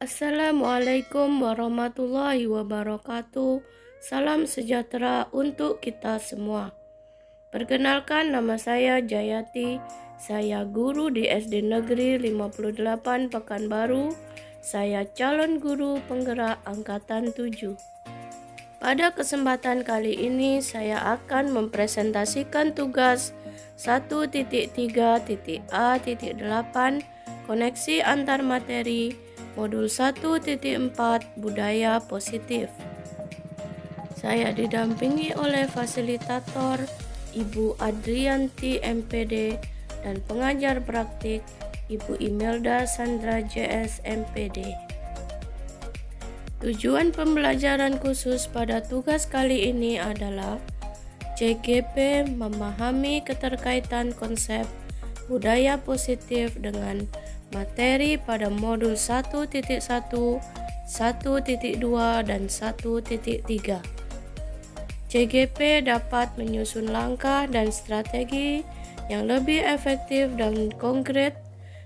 Assalamualaikum warahmatullahi wabarakatuh. Salam sejahtera untuk kita semua. Perkenalkan, nama saya Jayati. Saya guru di SD Negeri 58 Pekanbaru. Saya calon guru penggerak angkatan 7. Pada kesempatan kali ini saya akan mempresentasikan tugas 1.3.A.8 koneksi antar materi modul 1.4 budaya positif. Saya didampingi oleh fasilitator Ibu Adrianti MPD dan pengajar praktik Ibu Imelda Sandra JS MPD. Tujuan pembelajaran khusus pada tugas kali ini adalah CGP memahami keterkaitan konsep budaya positif dengan materi pada modul 1.1, 1.2, dan 1.3. CGP dapat menyusun langkah dan strategi yang lebih efektif dan konkret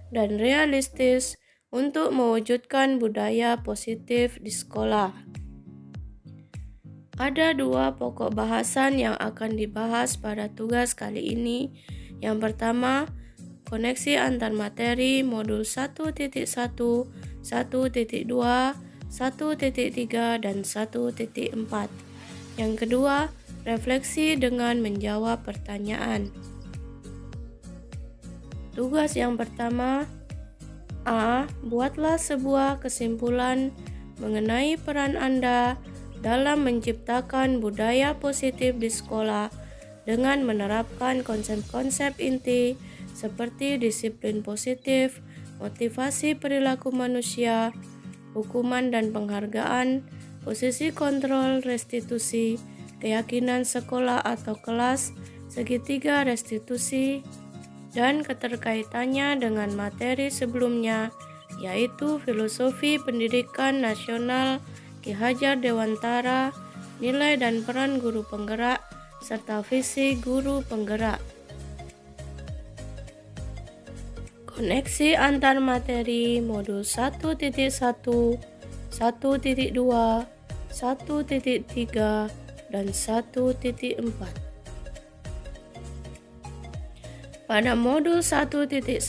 dan realistis untuk mewujudkan budaya positif di sekolah. Ada dua pokok bahasan yang akan dibahas pada tugas kali ini. Yang pertama, koneksi antar materi modul 1.1, 1.2, 1.3, dan 1.4. Yang kedua, refleksi dengan menjawab pertanyaan. Tugas yang pertama, A. Buatlah sebuah kesimpulan mengenai peran Anda dalam menciptakan budaya positif di sekolah dengan menerapkan konsep-konsep inti seperti disiplin positif, motivasi perilaku manusia, hukuman dan penghargaan, posisi kontrol restitusi, keyakinan sekolah atau kelas, segitiga restitusi, dan keterkaitannya dengan materi sebelumnya, yaitu filosofi pendidikan nasional Ki Hajar Dewantara, nilai dan peran guru penggerak, serta visi guru penggerak. Koneksi antar materi modul 1.1, 1.2, 1.3, dan 1.4. Pada modul 1.1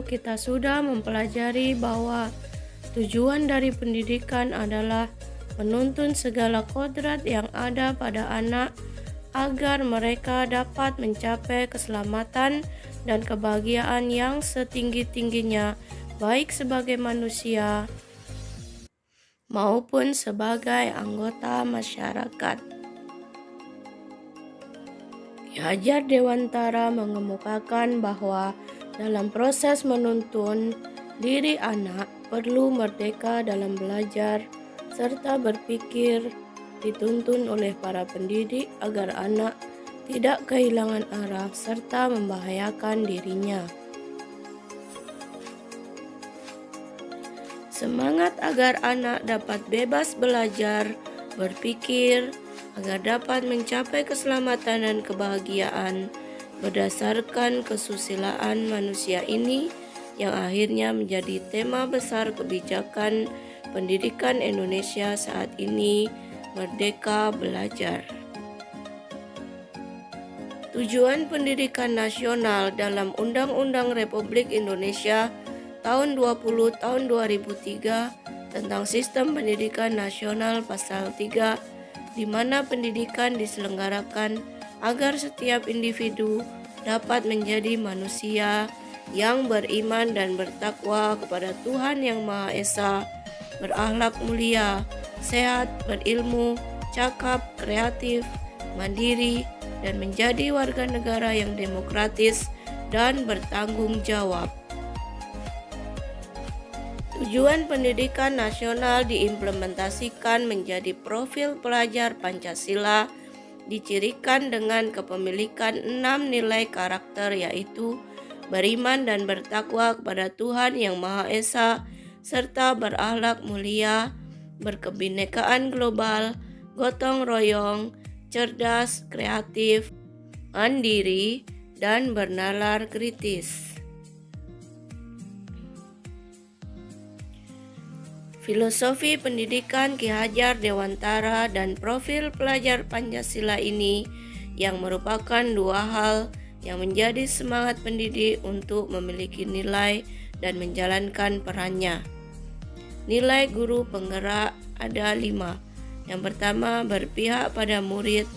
kita sudah mempelajari bahwa tujuan dari pendidikan adalah menuntun segala kodrat yang ada pada anak agar mereka dapat mencapai keselamatan dan kebahagiaan yang setinggi-tingginya, baik sebagai manusia maupun sebagai anggota masyarakat. Ki Hajar Dewantara mengemukakan bahwa dalam proses menuntun diri anak perlu merdeka dalam belajar serta berpikir, dituntun oleh para pendidik agar anak tidak kehilangan arah serta membahayakan dirinya. Semangat agar anak dapat bebas belajar, berpikir, agar dapat mencapai keselamatan dan kebahagiaan berdasarkan kesusilaan manusia ini yang akhirnya menjadi tema besar kebijakan pendidikan Indonesia saat ini, Merdeka Belajar. Tujuan pendidikan nasional dalam Undang-Undang Republik Indonesia tahun 20 tahun 2003 tentang Sistem Pendidikan Nasional pasal 3, di mana pendidikan diselenggarakan agar setiap individu dapat menjadi manusia yang beriman dan bertakwa kepada Tuhan Yang Maha Esa, berakhlak mulia, sehat, berilmu, cakap, kreatif, mandiri, dan menjadi warga negara yang demokratis dan bertanggung jawab. Tujuan pendidikan nasional diimplementasikan menjadi profil pelajar Pancasila, dicirikan dengan kepemilikan 6 nilai karakter, yaitu beriman dan bertakwa kepada Tuhan Yang Maha Esa, serta berakhlak mulia, berkebinekaan global, gotong royong, cerdas, kreatif, mandiri, dan bernalar kritis. Filosofi pendidikan Ki Hajar Dewantara dan profil pelajar Pancasila ini yang merupakan dua hal yang menjadi semangat pendidik untuk memiliki nilai dan menjalankan perannya. Nilai guru penggerak ada 5. Yang pertama, berpihak pada murid.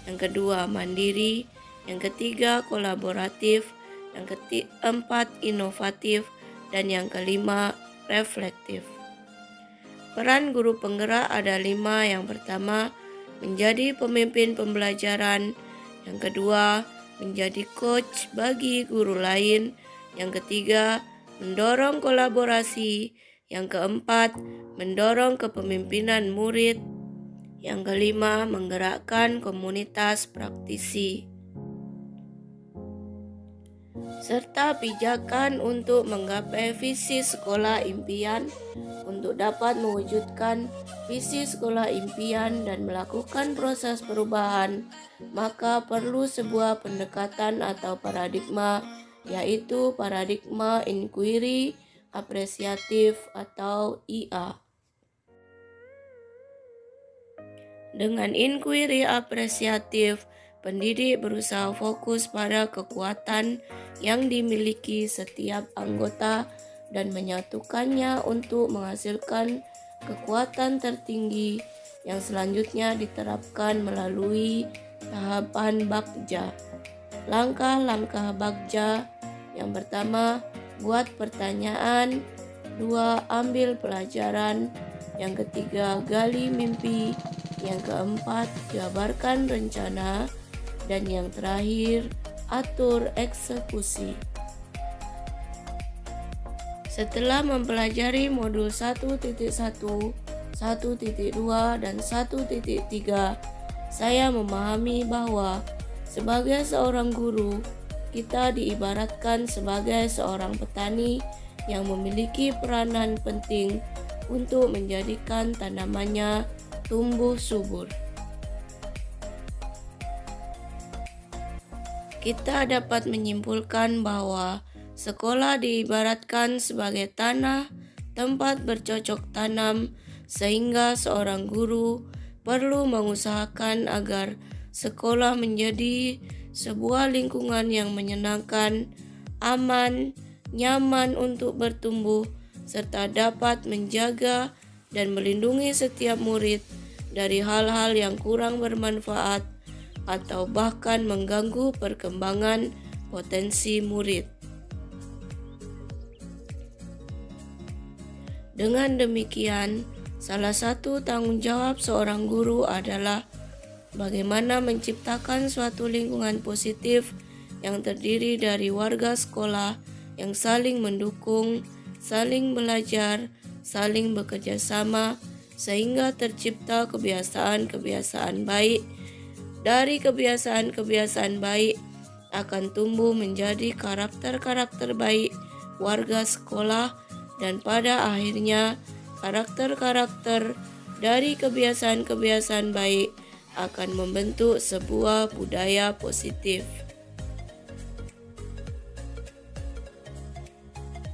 Yang kedua, mandiri. Yang ketiga, kolaboratif. Yang keempat, inovatif. Dan yang kelima, reflektif. Peran guru penggerak ada 5. Yang pertama, menjadi pemimpin pembelajaran. Yang kedua, menjadi coach bagi guru lain. Yang ketiga, mendorong kolaborasi. Yang keempat, mendorong kepemimpinan murid. Yang kelima, menggerakkan komunitas praktisi. Serta pijakan untuk menggapai visi sekolah impian. Untuk dapat mewujudkan visi sekolah impian dan melakukan proses perubahan, maka perlu sebuah pendekatan atau paradigma, yaitu paradigma inquiry apresiatif atau IA. Dengan inquiry apresiatif, pendidik berusaha fokus pada kekuatan yang dimiliki setiap anggota dan menyatukannya untuk menghasilkan kekuatan tertinggi yang selanjutnya diterapkan melalui tahapan Bagja. Langkah-langkah Bagja: yang pertama, buat pertanyaan. 2. Ambil pelajaran. Yang ketiga, gali mimpi. Yang keempat, jabarkan rencana. Dan yang terakhir, atur eksekusi. Setelah mempelajari modul 1.1, 1.2, dan 1.3, saya memahami bahwa sebagai seorang guru, kita diibaratkan sebagai seorang petani yang memiliki peranan penting untuk menjadikan tanamannya tumbuh subur. Kita dapat menyimpulkan bahwa sekolah diibaratkan sebagai tanah tempat bercocok tanam, sehingga seorang guru perlu mengusahakan agar sekolah menjadi sebuah lingkungan yang menyenangkan, aman, nyaman untuk bertumbuh, serta dapat menjaga dan melindungi setiap murid dari hal-hal yang kurang bermanfaat atau bahkan mengganggu perkembangan potensi murid. Dengan demikian, salah satu tanggung jawab seorang guru adalah bagaimana menciptakan suatu lingkungan positif yang terdiri dari warga sekolah yang saling mendukung, saling belajar, saling bekerja sama, sehingga tercipta kebiasaan-kebiasaan baik. Dari kebiasaan-kebiasaan baik akan tumbuh menjadi karakter-karakter baik warga sekolah, dan pada akhirnya karakter-karakter dari kebiasaan-kebiasaan baik akan membentuk sebuah budaya positif.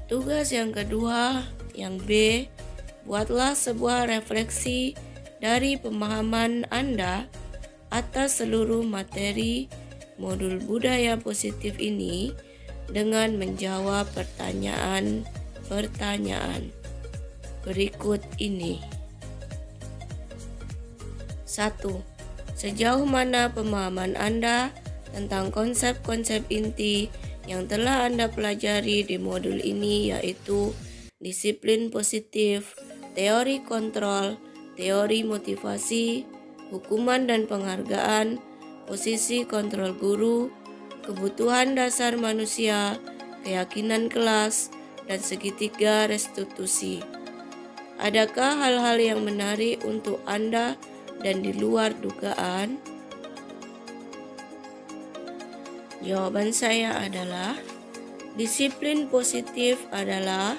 Tugas yang kedua, yang B, buatlah sebuah refleksi dari pemahaman Anda atas seluruh materi modul budaya positif ini dengan menjawab pertanyaan berikut ini. 1. Sejauh mana pemahaman Anda tentang konsep-konsep inti yang telah Anda pelajari di modul ini, yaitu disiplin positif, teori kontrol, teori motivasi, hukuman dan penghargaan, posisi kontrol guru, kebutuhan dasar manusia, keyakinan kelas, dan segitiga restitusi. Adakah hal-hal yang menarik untuk Anda dan di luar dugaan? Jawaban saya adalah disiplin positif adalah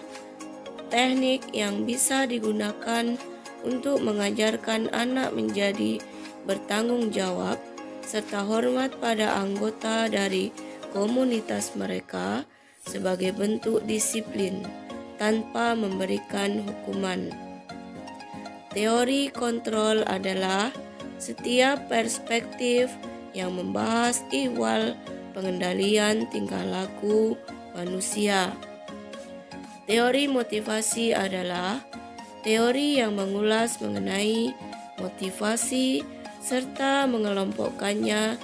teknik yang bisa digunakan untuk mengajarkan anak menjadi bertanggung jawab serta hormat pada anggota dari komunitas mereka sebagai bentuk disiplin tanpa memberikan hukuman. Teori kontrol adalah setiap perspektif yang membahas ihwal pengendalian tingkah laku manusia. Teori motivasi adalah teori yang mengulas mengenai motivasi serta mengelompokkannya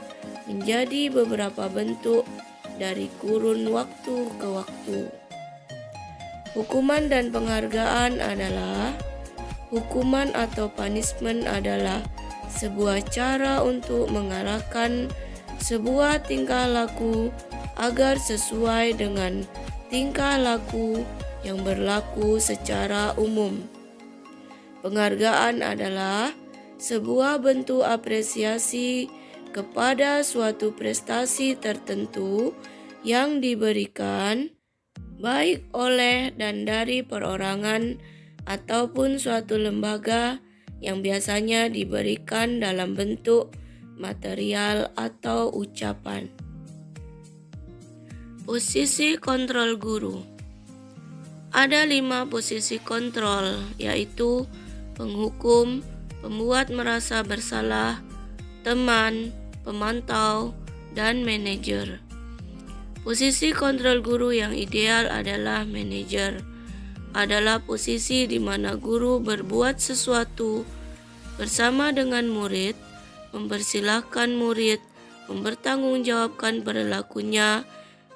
menjadi beberapa bentuk dari kurun waktu ke waktu. Hukuman dan penghargaan adalah hukuman atau punishment adalah sebuah cara untuk mengarahkan sebuah tingkah laku agar sesuai dengan tingkah laku yang berlaku secara umum. Penghargaan adalah sebuah bentuk apresiasi kepada suatu prestasi tertentu yang diberikan baik oleh dan dari perorangan ataupun suatu lembaga yang biasanya diberikan dalam bentuk material atau ucapan. Posisi kontrol guru. Ada 5 posisi kontrol, yaitu penghukum, pembuat merasa bersalah, teman, pemantau, dan manajer. Posisi kontrol guru yang ideal adalah manajer. Adalah posisi di mana guru berbuat sesuatu bersama dengan murid, mempersilahkan murid, mempertanggungjawabkan perilakunya,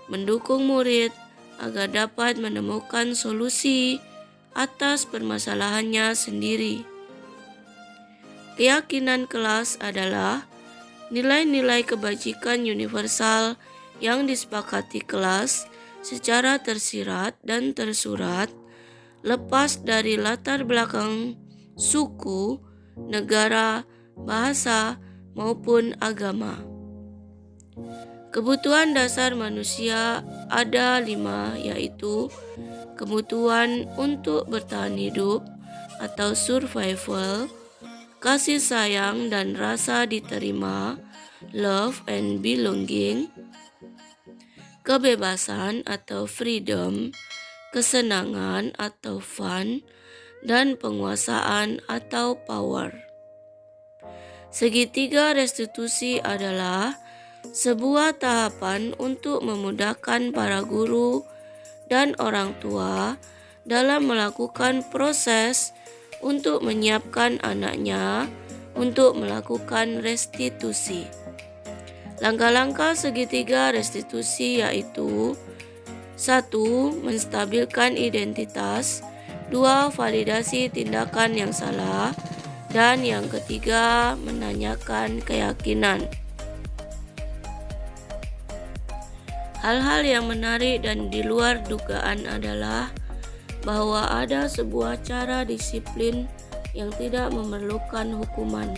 mendukung murid agar dapat menemukan solusi atas permasalahannya sendiri. Keyakinan kelas adalah nilai-nilai kebajikan universal yang disepakati kelas secara tersirat dan tersurat, lepas dari latar belakang suku, negara, bahasa, maupun agama. Kebutuhan dasar manusia ada 5, yaitu kebutuhan untuk bertahan hidup atau survival, kasih sayang dan rasa diterima, love and belonging, kebebasan atau freedom, kesenangan atau fun, dan penguasaan atau power. Segitiga restitusi adalah sebuah tahapan untuk memudahkan para guru dan orang tua dalam melakukan proses untuk menyiapkan anaknya untuk melakukan restitusi. Langkah-langkah segitiga restitusi yaitu 1. Menstabilkan identitas, 2. Validasi tindakan yang salah, dan yang ketiga menanyakan keyakinan. Hal-hal yang menarik dan di luar dugaan adalah bahwa ada sebuah cara disiplin yang tidak memerlukan hukuman.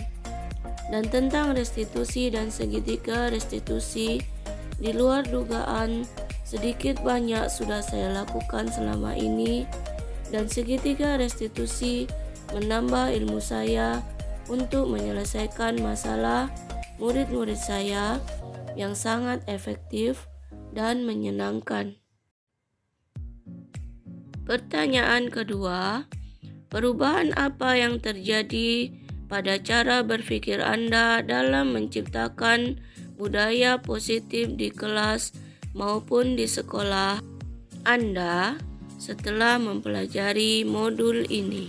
Dan tentang restitusi dan segitiga restitusi, di luar dugaan, sedikit banyak sudah saya lakukan selama ini, dan segitiga restitusi menambah ilmu saya untuk menyelesaikan masalah murid-murid saya yang sangat efektif dan menyenangkan. Pertanyaan kedua, perubahan apa yang terjadi pada cara berpikir Anda dalam menciptakan budaya positif di kelas maupun di sekolah Anda setelah mempelajari modul ini?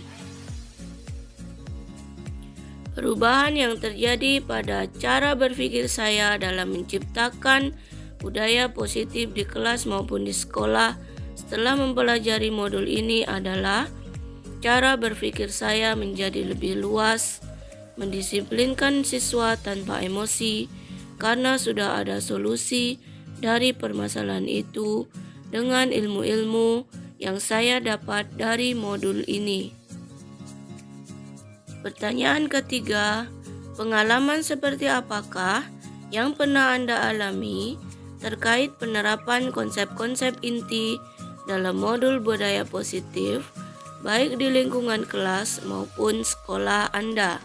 Perubahan yang terjadi pada cara berpikir saya dalam menciptakan budaya positif di kelas maupun di sekolah setelah mempelajari modul ini adalah cara berpikir saya menjadi lebih luas, mendisiplinkan siswa tanpa emosi karena sudah ada solusi dari permasalahan itu dengan ilmu-ilmu yang saya dapat dari modul ini. Pertanyaan ketiga, pengalaman seperti apakah yang pernah Anda alami terkait penerapan konsep-konsep inti dalam modul budaya positif, baik di lingkungan kelas maupun sekolah Anda?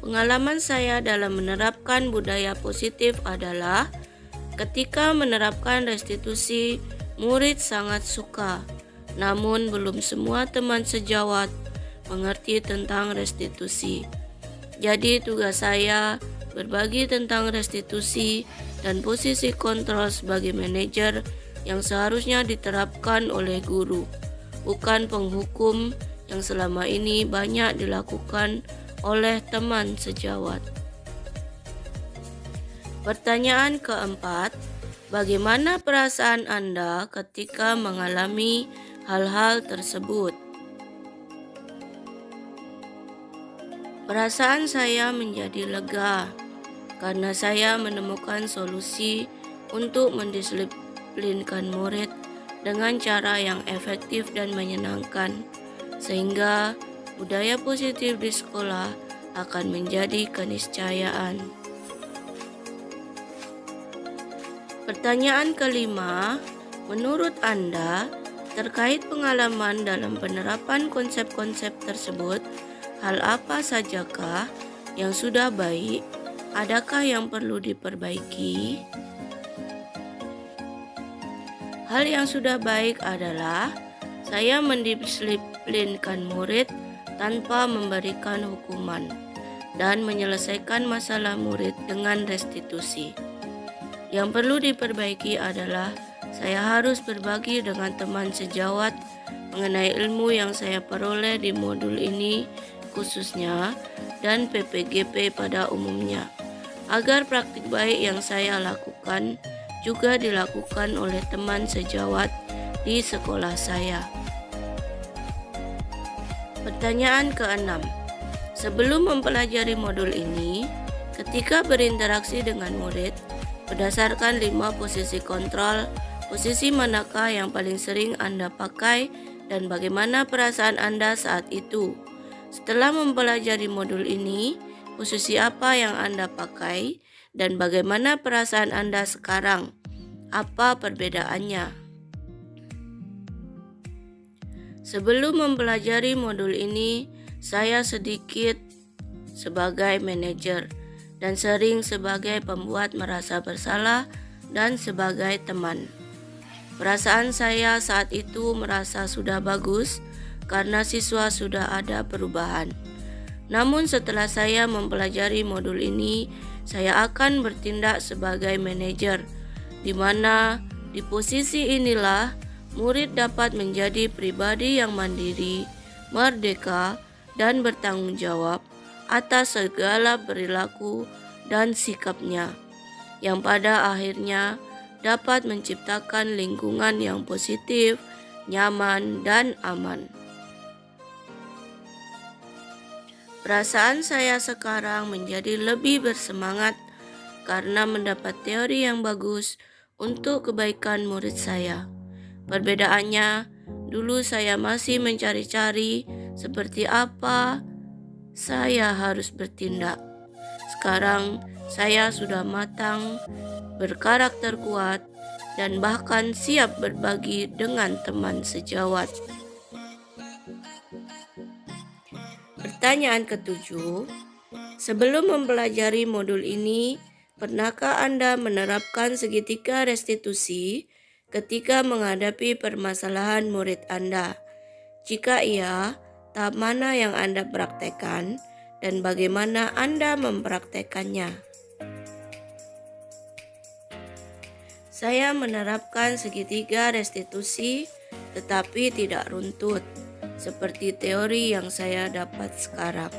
Pengalaman saya dalam menerapkan budaya positif adalah ketika menerapkan restitusi, murid sangat suka Namun belum semua teman sejawat mengerti tentang restitusi. Jadi tugas saya berbagi tentang restitusi dan posisi kontrol sebagai manajer yang seharusnya diterapkan oleh guru, bukan penghukum yang selama ini banyak dilakukan oleh teman sejawat. Pertanyaan keempat, bagaimana perasaan Anda ketika mengalami hal-hal tersebut? Perasaan saya menjadi lega karena saya menemukan solusi untuk mendisiplinkan murid dengan cara yang efektif dan menyenangkan, sehingga budaya positif di sekolah akan menjadi keniscayaan. Pertanyaan kelima, menurut Anda, terkait pengalaman dalam penerapan konsep-konsep tersebut, hal apa sajakah yang sudah baik? Adakah yang perlu diperbaiki? Hal yang sudah baik adalah saya mendisiplinkan murid tanpa memberikan hukuman dan menyelesaikan masalah murid dengan restitusi. Yang perlu diperbaiki adalah saya harus berbagi dengan teman sejawat mengenai ilmu yang saya peroleh di modul ini khususnya dan PPGP pada umumnya, agar praktik baik yang saya lakukan juga dilakukan oleh teman sejawat di sekolah saya. Pertanyaan keenam, sebelum mempelajari modul ini, ketika berinteraksi dengan murid, berdasarkan 5 posisi kontrol, posisi manakah yang paling sering Anda pakai dan bagaimana perasaan Anda saat itu? Setelah mempelajari modul ini, posisi apa yang Anda pakai dan bagaimana perasaan Anda sekarang? Apa perbedaannya? Sebelum mempelajari modul ini, saya sedikit sebagai manajer dan sering sebagai pembuat merasa bersalah dan sebagai teman. Perasaan saya saat itu merasa sudah bagus karena siswa sudah ada perubahan. Namun setelah saya mempelajari modul ini, saya akan bertindak sebagai manajer, di mana di posisi inilah murid dapat menjadi pribadi yang mandiri, merdeka, dan bertanggung jawab atas segala perilaku dan sikapnya, yang pada akhirnya dapat menciptakan lingkungan yang positif, nyaman, dan aman. Perasaan saya sekarang menjadi lebih bersemangat karena mendapat teori yang bagus untuk kebaikan murid saya. Perbedaannya, dulu saya masih mencari-cari seperti apa saya harus bertindak. Sekarang saya sudah matang, berkarakter kuat, dan bahkan siap berbagi dengan teman sejawat. Pertanyaan ketujuh, sebelum mempelajari modul ini, pernahkah Anda menerapkan segitiga restitusi ketika menghadapi permasalahan murid Anda? Jika iya, tahap mana yang Anda praktekkan dan bagaimana Anda mempraktekannya? Saya menerapkan segitiga restitusi tetapi tidak runtut seperti teori yang saya dapat sekarang.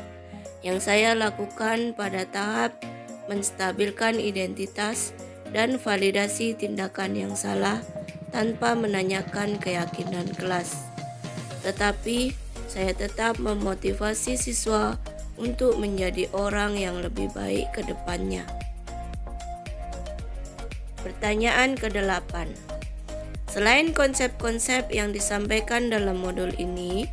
Yang saya lakukan pada tahap menstabilkan identitas dan validasi tindakan yang salah tanpa menanyakan keyakinan kelas. Tetapi saya tetap memotivasi siswa untuk menjadi orang yang lebih baik ke depannya. Pertanyaan ke-8. Selain konsep-konsep yang disampaikan dalam modul ini,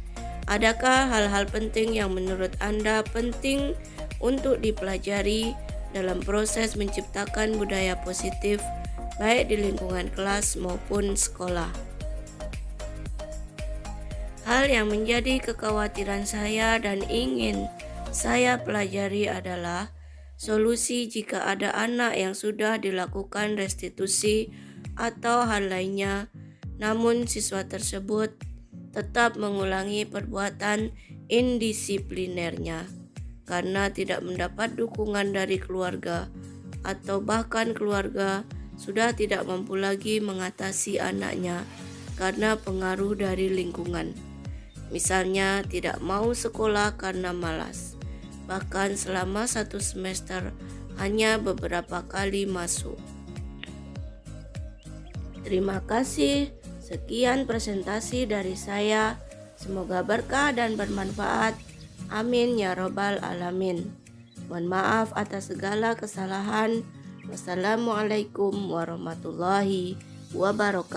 adakah hal-hal penting yang menurut Anda penting untuk dipelajari dalam proses menciptakan budaya positif baik di lingkungan kelas maupun sekolah? Hal yang menjadi kekhawatiran saya dan ingin saya pelajari adalah solusi jika ada anak yang sudah dilakukan restitusi atau hal lainnya, namun siswa tersebut tetap mengulangi perbuatan indisiplinernya karena tidak mendapat dukungan dari keluarga, atau bahkan keluarga sudah tidak mampu lagi mengatasi anaknya karena pengaruh dari lingkungan. Misalnya tidak mau sekolah karena malas, bahkan selama 1 semester hanya beberapa kali masuk. Terima kasih, sekian presentasi dari saya. Semoga berkah dan bermanfaat. Amin ya robbal alamin. Mohon maaf atas segala kesalahan. Wassalamualaikum warahmatullahi wabarakatuh.